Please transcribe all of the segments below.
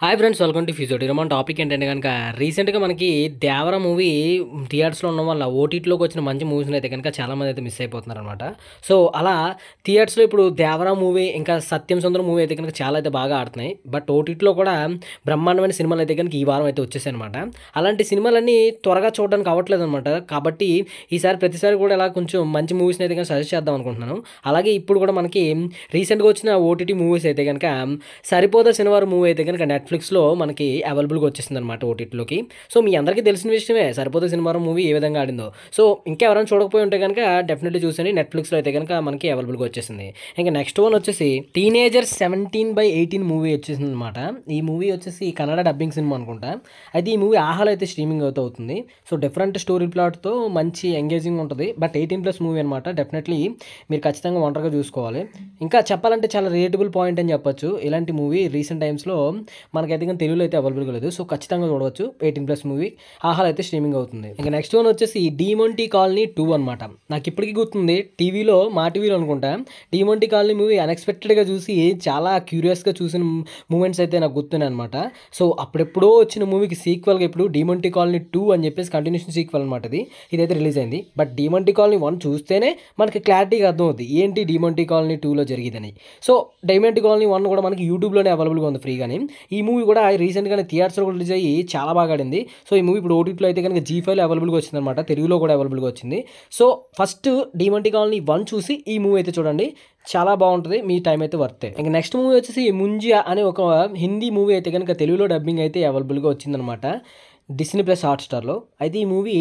Hi friends, welcome to ఫ్యూజర్. ఈరోజు మన టాపిక్ ఏంటంటే కనుక రీసెంట్గా మనకి దేవర మూవీ థియేటర్స్లో ఉన్న వల్ల ఓటీటీలోకి వచ్చిన మంచి మూవీస్ని అయితే కనుక చాలామంది అయితే మిస్ అయిపోతున్నారు అనమాట. సో అలా థియేటర్స్లో ఇప్పుడు దేవర మూవీ ఇంకా సత్యం సుందరం మూవీ అయితే కనుక చాలా అయితే బాగా ఆడుతున్నాయి. బట్ ఓటీటీలో కూడా బ్రహ్మాండమైన సినిమాలు అయితే కనుక ఈ వారం అయితే వచ్చేసాయి అనమాట. అలాంటి సినిమాలన్నీ త్వరగా చూడడానికి అవ్వట్లేదు అనమాట. కాబట్టి ఈసారి ప్రతిసారి కూడా ఇలా కొంచెం మంచి మూవీస్ని అయితే కనుక సజెస్ట్ చేద్దాం అనుకుంటున్నాను. అలాగే ఇప్పుడు కూడా మనకి రీసెంట్గా వచ్చిన ఓటీటీ మూవీస్ అయితే కనుక సరిపోదా శనివారం మూవీ అయితే కనుక నెట్ఫ్లిక్స్లో మనకి అవైలబుల్గా వచ్చేసింది అనమాట ఓటీటీలోకి. సో మీ అందరికీ తెలిసిన విషయమే సరిపోదా శనివారం మూవీ ఏ విధంగా ఆడిందో. సో ఇంకా ఎవరైనా చూడకపోయి ఉంటే కనుక డెఫినెట్లీ చూసండి. నెట్ఫ్లిక్స్లో అయితే కనుక మనకి అవైలబుల్గా వచ్చేసింది. ఇంకా నెక్స్ట్ వన్ వచ్చేసి టీనేజర్ 17/18 మూవీ వచ్చేసింది అనమాట. ఈ మూవీ వచ్చేసి కన్నడ డబ్బింగ్ సినిమా అనుకుంటా. అయితే ఈ మూవీ ఆహాలో అయితే స్ట్రీమింగ్ అవుతుంది. సో డిఫరెంట్ స్టోరీ ప్లాట్తో మంచి ఎంగేజింగ్ ఉంటుంది. బట్ 18+ మూవీ అనమాట. డెఫినెట్లీ మీరు ఖచ్చితంగా ఒంటరిగా చూసుకోవాలి. ఇంకా చెప్పాలంటే చాలా రిలేటబుల్ పాయింట్ అని చెప్పొచ్చు. ఇలాంటి మూవీ రీసెంట్ టైమ్స్లో మనకైతే కానీ తెలుగులో అయితే అవైలబుల్గా లేదు. సో ఖచ్చితంగా చూడవచ్చు. 18+ మూవీ ఆహాలో అయితే స్ట్రీమింగ్ అవుతుంది. ఇంకా నెక్స్ట్ వన్ వచ్చేసి డీమోంటీ కాలనీ 2 అనమాట. నాకు ఇప్పటికీ గుర్తుంది, టీవీలో మా టీవీలో అనుకుంటా డీమోంటీ కాలనీ మూవీ అన్ఎక్స్పెక్టెడ్గా చూసి చాలా క్యూరియస్గా చూసిన మూమెంట్స్ అయితే నాకు గుర్తున్నాయి అనమాట. సో అప్పుడెప్పుడో వచ్చిన మూవీకి సీక్వెల్గా ఇప్పుడు డీమోంటీ కాలనీ 2 అని చెప్పేసి కంటిన్యూషన్ సీక్వెల్ అనమాట. ఇదైతే రిలీజ్ అయింది. బట్ డీమోంటీ కాలనీ 1 చూస్తేనే మనకి క్లారిటీగా అర్థం అవుతుంది ఏంటి డీమోంటీ కాలనీ 2లో జరిగిందని. సో డీమోంటీ కాలనీ 1 కూడా మనకి యూట్యూబ్లోనే అవైలబుల్గా ఉంది ఫ్రీగానే. ఈ మూవీ కూడా రీసెంట్గానే థియేటర్స్లో కూడా రిలీజ్ అయ్యి చాలా బాగా ఆడింది. సో ఈ మూవీ ఇప్పుడు ఓటీటీలో అయితే కనుక G5లో అవైలబుల్గా వచ్చింది అనమాట. తెలుగులో కూడా అవైలబుల్గా వచ్చింది. సో ఫస్ట్ డీమోంటీ కాలనీ 1 చూసి ఈ మూవీ అయితే చూడండి, చాలా బాగుంటుంది. మీ టైం అయితే వర్తే. ఇంకా నెక్స్ట్ మూవీ వచ్చేసి ముంజియా అనే ఒక హిందీ మూవీ అయితే కనుక తెలుగులో డబ్బింగ్ అయితే అవైలబుల్గా వచ్చిందనమాట Disney+ హాట్‌స్టార్లో. అయితే ఈ మూవీ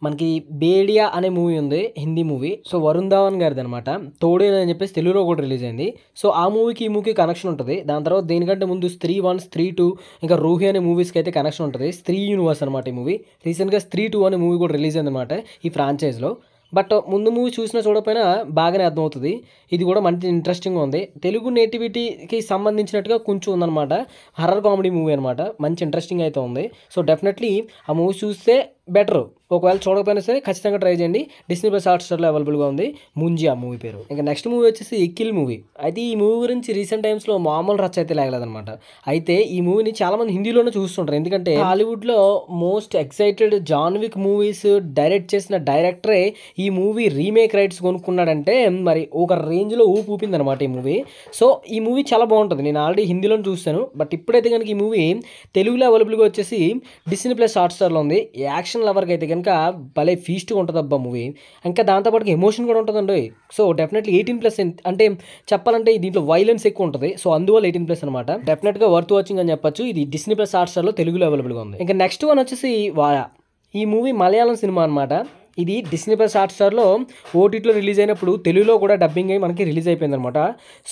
మనకి బేడియా అనే మూవీ ఉంది, హిందీ మూవీ. సో వరుణ్ ధావన్ గారిది అనమాట. తోడేలు అని చెప్పేసి తెలుగులో కూడా రిలీజ్ అయింది. సో ఆ మూవీకి ఈ మూవీకి కనెక్షన్ ఉంటుంది. దాని తర్వాత దీనికంటే ముందు స్త్రీ 1, స్త్రీ 2 ఇంకా రూహి అనే మూవీస్కి అయితే కనెక్షన్ ఉంటుంది. స్త్రీ యూనివర్స్ అనమాట ఈ మూవీ. రీసెంట్గా స్త్రీ 2 అనే మూవీ కూడా రిలీజ్ అయింది అనమాట ఈ ఫ్రాంచైజ్లో. బట్ ముందు మూవీ చూసినా చూడకపోయినా బాగానే అర్థమవుతుంది. ఇది కూడా మంచి ఇంట్రెస్టింగ్గా ఉంది. తెలుగు నేటివిటీకి సంబంధించినట్టుగా కొంచెం ఉందన్నమాట. హర్రర్ కామెడీ మూవీ అనమాట. మంచి ఇంట్రెస్టింగ్ అయితే ఉంది. సో డెఫినెట్లీ ఆ మూవీ చూస్తే బెటర్. ఒకవేళ చూడకపోయినా సరే ఖచ్చితంగా ట్రై చేయండి. Disney+ హాట్‌స్టార్లో అవైలబుల్గా ఉంది ముంజియా మూవీ పేరు. ఇంకా నెక్స్ట్ మూవీ వచ్చేసి కిల్ మూవీ. అయితే ఈ మూవీ గురించి రీసెంట్ టైమ్స్లో మామూలు రచ్చ అయితే లేగలేదనమాట. అయితే ఈ మూవీని చాలామంది హిందీలోనే చూస్తుంటారు. ఎందుకంటే హాలీవుడ్లో most excited John Wick movies direct చేసిన డైరెక్టరే ఈ మూవీ రీమేక్ రైట్స్ కొనుక్కున్నాడంటే మరి ఒక రేంజ్లో ఊపింది అనమాట ఈ మూవీ. సో ఈ మూవీ చాలా బాగుంటుంది. నేను ఆల్రెడీ హిందీలోనే చూస్తాను. బట్ ఇప్పుడైతే కనుక ఈ మూవీ తెలుగులో అవైలబుల్గా వచ్చేసి Disney+ హాట్‌స్టార్లో ఉంది. యాక్షన్ లవర్కి అయితే కనుక భలే ఫీస్ట్గా ఉంటుంది అబ్బా మూవీ. ఇంకా దాంతోపాటు ఎమోషన్ కూడా ఉంటుందండి. సో డెఫినెట్లీ 18+ అంటే చెప్పాలంటే దీంట్లో వైలెన్స్ ఎక్కువ ఉంటుంది. సో అందువల్ల 18+ అనమాట. డెఫినెట్గా వర్త్ వాచింగ్ అని చెప్పొచ్చు. ఇది Disney+ హాట్‌స్టార్లో తెలుగులో అవైలబుల్గా ఉంది. ఇంకా నెక్స్ట్ వన్ వచ్చేసి వాయా. ఈ మూవీ మలయాళం సినిమా అనమాట. ఇది Disney+ హాట్‌స్టార్లో ఓటీటీలో రిలీజ్ అయినప్పుడు తెలుగులో కూడా డబ్బింగ్ అయ్యి మనకి రిలీజ్ అయిపోయింది అనమాట.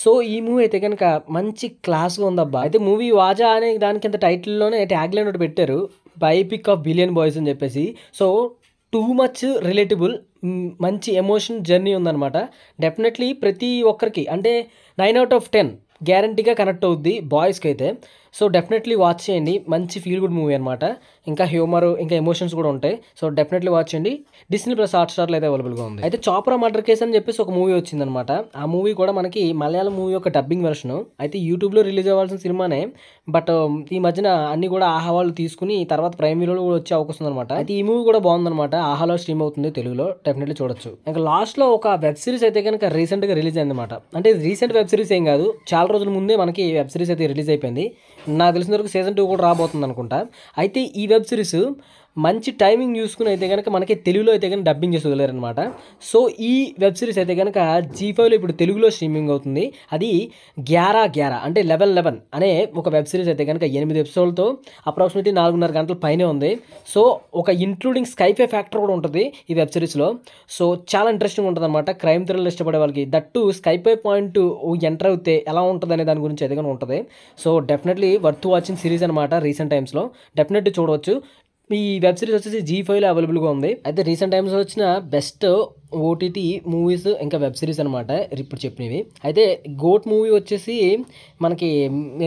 సో ఈ మూవీ అయితే కనుక మంచి క్లాస్గా ఉందబ్బా. అయితే మూవీ వాజా అనే దాని కింద టైటిల్లోనే ట్యాగ్ లైన్ ఒకటి పెట్టారు, బయోపిక్ ఆఫ్ బిలియన్ బాయ్స్ అని చెప్పేసి. సో టూ మచ్ రిలేటబుల్, మంచి ఎమోషన్ జర్నీ ఉందన్నమాట. డెఫినెట్లీ ప్రతి ఒక్కరికి అంటే 9/10 గ్యారంటీగా కనెక్ట్ అవుద్ది బాయ్స్కి అయితే. సో డెఫినెట్లీ వాచ్ చేయండి. మంచి ఫీల్ గుడ్ మూవీ అనమాట. ఇంకా హ్యూమర్ ఇంకా ఎమోషన్స్ కూడా ఉంటాయి. సో డెఫినెట్లీ వాచ్ చేయండి. Disney+ హాట్‌స్టార్లో అయితే అవైలబుల్గా ఉంది. అయితే చాప్రా మర్డర్ కేస్ అని చెప్పేసి ఒక మూవీ వచ్చిందనమాట. ఆ మూవీ కూడా మనకి మలయాళం మూవీ యొక్క డబ్బింగ్ వెర్షన్. అయితే యూట్యూబ్లో రిలీజ్ అవ్వాల్సిన సినిమానే. బట్ ఈ మధ్యన అన్ని కూడా ఆహా వాళ్ళు తీసుకుని తర్వాత ప్రైమ్ వీడియోలో కూడా వచ్చే అవకాశం ఉందన్నమాట. అయితే ఈ మూవీ కూడా బాగుందన్నమాట. ఆహాలో స్ట్రీమ్ అవుతుంది తెలుగులో. డెఫినెట్లీ చూడొచ్చు. ఇంకా లాస్ట్లో ఒక వెబ్ సిరీస్ అయితే కనుక రీసెంట్గా రిలీజ్ అయిందన్నమాట. అంటే రీసెంట్ వెబ్ సిరీస్ ఏం కాదు, చాలా రోజుల ముందే మనకి వెబ్ సిరీస్ అయితే రిలీజ్ అయిపోయింది. నాకు తెలిసిన వరకు సీజన్ 2 కూడా రాబోతుంది అనుకుంటా. అయితే ఈ వెబ్ సిరీస్ మంచి టైమింగ్ చూసుకుని అయితే కనుక మనకి తెలుగులో అయితే కనుక డబ్బింగ్ చేసి వదిలేరనమాట. సో ఈ వెబ్ సిరీస్ అయితే కనుక G5లో ఇప్పుడు తెలుగులో స్ట్రీమింగ్ అవుతుంది. అది 11 అంటే 11 అనే ఒక వెబ్ సిరీస్ అయితే కనుక 8 ఎపిసోడ్లతో అప్రాక్సిమేట్లీ 4.5 గంటల పైనే ఉంది. సో ఒక ఇంక్లూడింగ్ స్కైఫై ఫ్యాక్టర్ కూడా ఉంటుంది ఈ వెబ్ సిరీస్లో. సో చాలా ఇంట్రెస్టింగ్ ఉంటుంది అనమాట. క్రైమ్ థ్రిల్లర్ ఇష్టపడే వాళ్ళకి దట్టు స్కైఫై పాయింట్ ఎంటర్ అవుతే ఎలా ఉంటుంది అనే దాని గురించి అయితే కనుక ఉంటుంది. So definitely worth watching series అనమాట. రీసెంట్ టైమ్స్లో డెఫినెట్లీ చూడవచ్చు. ఈ వెబ్ సిరీస్ వచ్చేసి G5లో అవైలబుల్గా ఉంది. అయితే రీసెంట్ టైమ్స్లో వచ్చిన బెస్ట్ ఓటీటీ మూవీస్ ఇంకా వెబ్ సిరీస్ అనమాట ఇప్పుడు చెప్పినవి. అయితే గోట్ మూవీ వచ్చేసి మనకి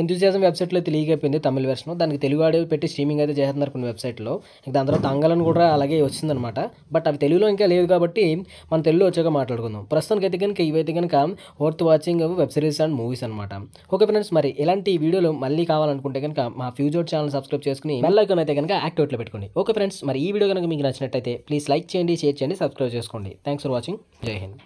ఎంతూజియాజం వెబ్సైట్లో అయితే లీక్ అయిపోయింది తమిళ వెర్షన్. దానికి తెలుగు ఆడియో పెట్టి స్ట్రీమింగ్ అయితే చేస్తున్నారు కొన్ని వెబ్సైట్లో. దాని తర్వాత తంగలను కూడా అలాగే వచ్చిందనమాట. బట్ అవి తెలుగులో ఇంకా లేదు కాబట్టి మనం తెలుగులో వచ్చాక మాట్లాడుకుందాం. ప్రస్తుతానికి అయితే కనుక ఇవైతే కనుక worth watching web series and movies అనమాట. ఓకే ఫ్రెండ్స్, మరి ఇలాంటి వీడియోలు మళ్ళీ కావాలనుకుంటే కనుక మా ఫ్యూజర్ ఛానల్ సబ్స్క్రైబ్ చేసుకుని బెల్ ఐకాన్ అయితే కనుక యాక్టివేట్లో పెట్టుకోండి. ఓకే ఫ్రెండ్స్, మరి ఈ వీడియో కనుక మీకు నచ్చినట్టయితే ప్లీజ్ లైక్ చేయండి, షేర్ చేయండి, సబ్స్క్రైబ్ చేసుకోండి. Thanks for watching. జై హింద్.